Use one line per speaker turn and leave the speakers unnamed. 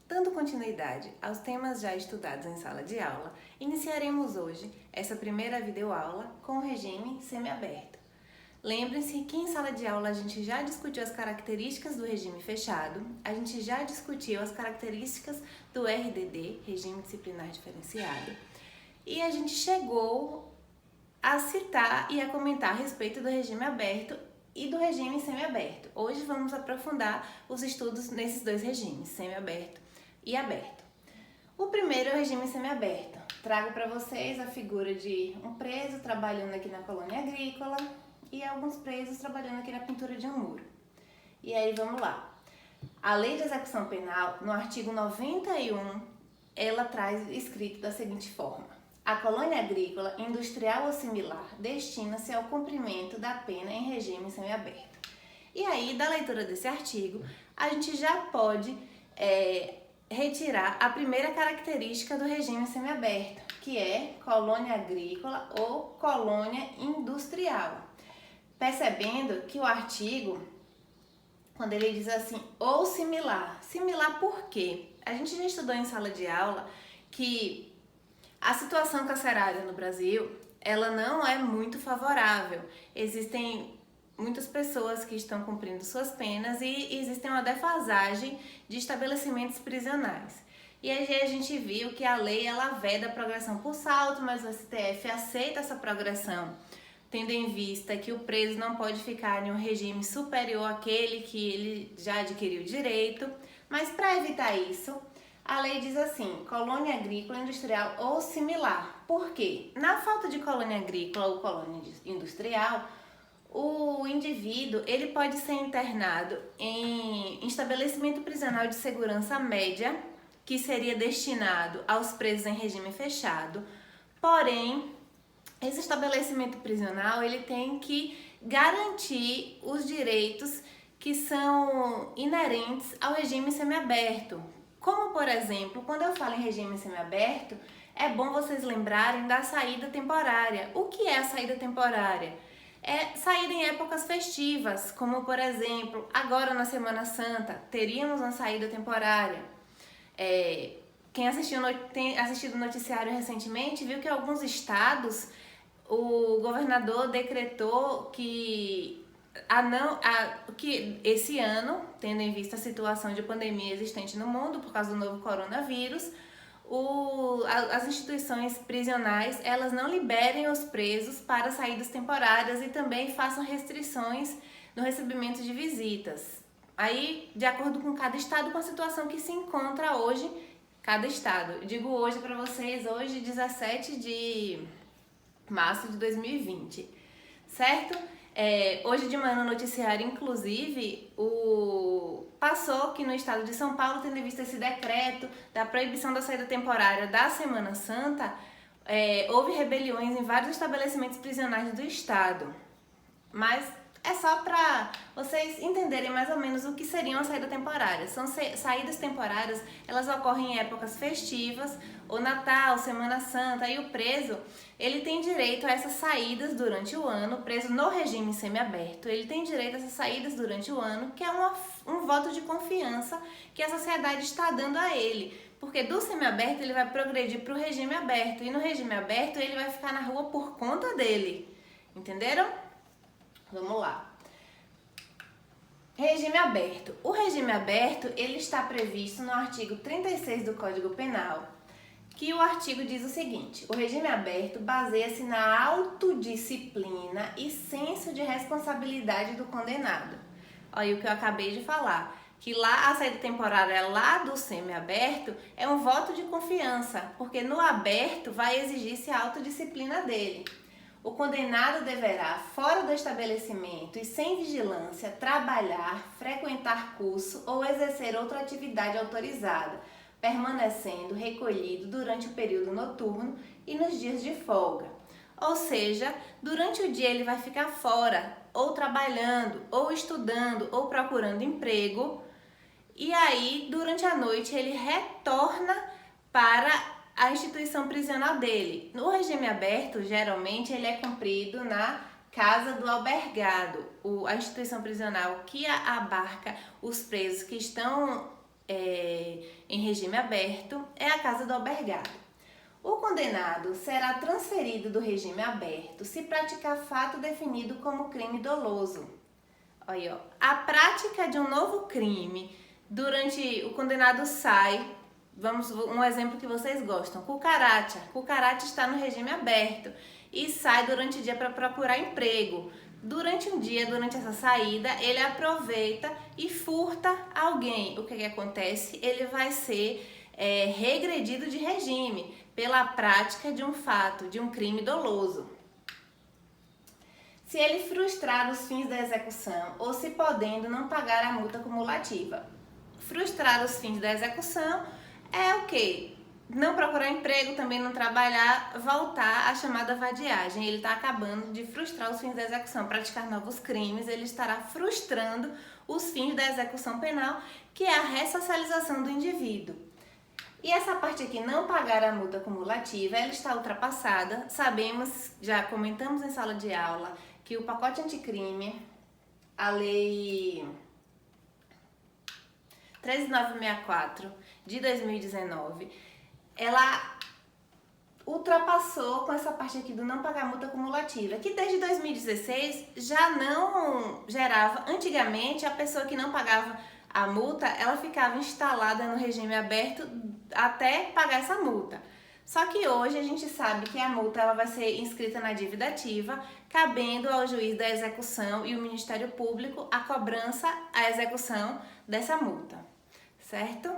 Dando continuidade aos temas já estudados em sala de aula, iniciaremos hoje essa primeira videoaula com o regime semiaberto. Lembrem-se que em sala de aula a gente já discutiu as características do regime fechado, a gente já discutiu as características do RDD, Regime Disciplinar Diferenciado, e a gente chegou a citar e a comentar a respeito do regime aberto e do regime semiaberto. Hoje vamos aprofundar os estudos nesses dois regimes, semiaberto e aberto. O primeiro é o regime semiaberto. Trago para vocês a figura de um preso trabalhando aqui na colônia agrícola e alguns presos trabalhando aqui na pintura de um muro. E aí vamos lá. A Lei de Execução Penal, no artigo 91, ela traz escrito da seguinte forma: a colônia agrícola, industrial ou similar destina-se ao cumprimento da pena em regime semiaberto. E aí, da leitura desse artigo, a gente já pode retirar a primeira característica do regime semiaberto, que é colônia agrícola ou colônia industrial. Percebendo que o artigo, quando ele diz assim, ou similar. Similar por quê? A gente já estudou em sala de aula que a situação carcerária no Brasil, ela não é muito favorável. Existem muitas pessoas que estão cumprindo suas penas e existe uma defasagem de estabelecimentos prisionais. E aí a gente viu que a lei, ela veda a progressão por salto, mas o STF aceita essa progressão, tendo em vista que o preso não pode ficar em um regime superior àquele que ele já adquiriu direito. Mas para evitar isso, a lei diz assim, colônia agrícola, industrial ou similar. Por quê? Na falta de colônia agrícola ou colônia industrial, o indivíduo ele pode ser internado em estabelecimento prisional de segurança média, que seria destinado aos presos em regime fechado. Porém, esse estabelecimento prisional ele tem que garantir os direitos que são inerentes ao regime semiaberto. Como, por exemplo, quando eu falo em regime semiaberto, é bom vocês lembrarem da saída temporária. O que é a saída temporária? É saída em épocas festivas, como, por exemplo, agora na Semana Santa, teríamos uma saída temporária. Quem tem assistido o noticiário recentemente viu que alguns estados, o governador decretou que esse ano, tendo em vista a situação de pandemia existente no mundo por causa do novo coronavírus, as instituições prisionais elas não liberem os presos para saídas temporárias e também façam restrições no recebimento de visitas. Aí, de acordo com cada estado, com a situação que se encontra hoje, cada estado. Eu digo hoje para vocês, hoje 17 de março de 2020, certo? Hoje de manhã no noticiário, inclusive, passou que no estado de São Paulo, tendo em vista esse decreto da proibição da saída temporária da Semana Santa, houve rebeliões em vários estabelecimentos prisionais do estado. Mas é só para vocês entenderem mais ou menos o que seria uma saída temporária. São saídas temporárias, elas ocorrem em épocas festivas, ou Natal, Semana Santa, e o preso, ele tem direito a essas saídas durante o ano. O preso no regime semiaberto, ele tem direito a essas saídas durante o ano, que é um voto de confiança que a sociedade está dando a ele. Porque do semiaberto ele vai progredir para o regime aberto, e no regime aberto ele vai ficar na rua por conta dele. Entenderam? Vamos lá. Regime aberto. O regime aberto, ele está previsto no artigo 36 do Código Penal, que o artigo diz o seguinte: o regime aberto baseia-se na autodisciplina e senso de responsabilidade do condenado. Olha o que eu acabei de falar, que lá a saída temporária lá do semiaberto é um voto de confiança, porque no aberto vai exigir-se a autodisciplina dele. O condenado deverá, fora do estabelecimento e sem vigilância, trabalhar, frequentar curso ou exercer outra atividade autorizada, permanecendo recolhido durante o período noturno e nos dias de folga. Ou seja, durante o dia ele vai ficar fora, ou trabalhando, ou estudando, ou procurando emprego, e aí, durante a noite, ele retorna para a instituição prisional dele. No regime aberto, geralmente, ele é cumprido na casa do albergado, a instituição prisional que abarca os presos que estão em regime aberto é a casa do albergado. O condenado será transferido do regime aberto se praticar fato definido como crime doloso. Olha, ó, a prática de um novo crime durante o condenado sai, um exemplo que vocês gostam, cucaracha. Cucaracha está no regime aberto e sai durante o dia para procurar emprego. Durante um dia, durante essa saída, ele aproveita e furta alguém. O que acontece? Ele vai ser regredido de regime pela prática de um fato, de um crime doloso. Se ele frustrar os fins da execução ou se podendo não pagar a multa cumulativa. Frustrar os fins da execução é o quê? Não procurar emprego, também não trabalhar, voltar à chamada vadiagem. Ele está acabando de frustrar os fins da execução, praticar novos crimes, ele estará frustrando os fins da execução penal, que é a ressocialização do indivíduo. E essa parte aqui, não pagar a multa cumulativa, ela está ultrapassada. Sabemos, já comentamos em sala de aula, que o pacote anticrime, a lei 13964 de 2019, ela ultrapassou com essa parte aqui do não pagar multa cumulativa, que desde 2016 já não gerava. Antigamente, a pessoa que não pagava a multa, ela ficava instalada no regime aberto até pagar essa multa. Só que hoje a gente sabe que a multa ela vai ser inscrita na dívida ativa, cabendo ao juiz da execução e o Ministério Público a cobrança, a execução dessa multa, certo?